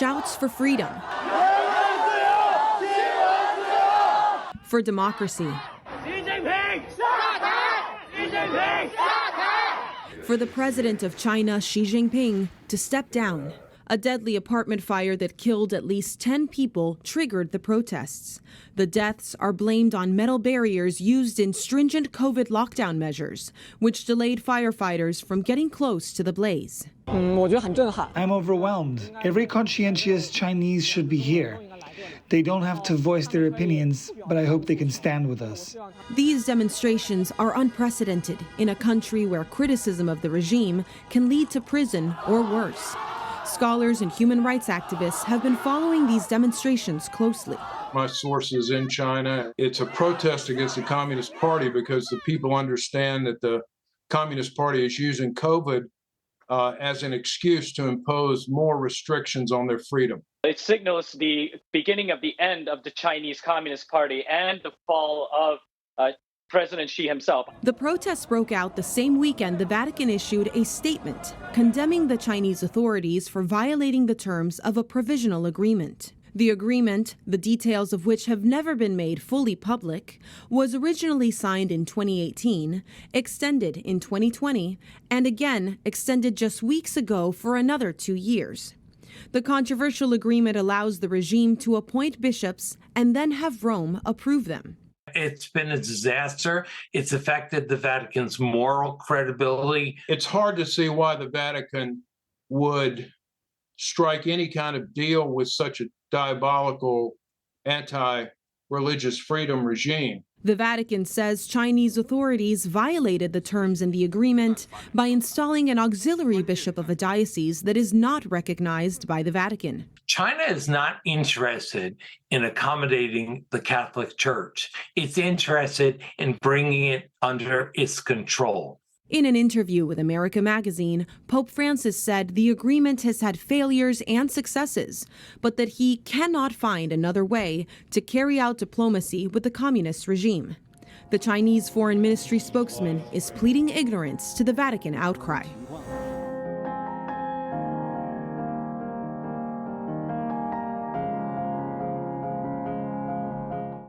shouts for freedom, for democracy, for the president of China, Xi Jinping, to step down. A deadly apartment fire that killed at least 10 people triggered the protests. The deaths are blamed on metal barriers used in stringent COVID lockdown measures, which delayed firefighters from getting close to the blaze. I'm overwhelmed. Every conscientious Chinese should be here. They don't have to voice their opinions, but I hope they can stand with us. These demonstrations are unprecedented in a country where criticism of the regime can lead to prison or worse. Scholars and human rights activists have been following these demonstrations closely. My source is in China. It's a protest against the Communist Party because the people understand that the Communist Party is using COVID as an excuse to impose more restrictions on their freedom. It signals the beginning of the end of the Chinese Communist Party and the fall of President Xi himself. The protests broke out the same weekend the Vatican issued a statement condemning the Chinese authorities for violating the terms of a provisional agreement. The agreement, the details of which have never been made fully public, was originally signed in 2018, extended in 2020, and again extended just weeks ago for another 2 years. The controversial agreement allows the regime to appoint bishops and then have Rome approve them. It's been a disaster. It's affected the Vatican's moral credibility. It's hard to see why the Vatican would strike any kind of deal with such a diabolical anti-religious freedom regime. The Vatican says Chinese authorities violated the terms in the agreement by installing an auxiliary bishop of a diocese that is not recognized by the Vatican. China is not interested in accommodating the Catholic Church. It's interested in bringing it under its control. In an interview with America Magazine, Pope Francis said the agreement has had failures and successes, but that he cannot find another way to carry out diplomacy with the communist regime. The Chinese Foreign Ministry spokesman is pleading ignorance to the Vatican outcry.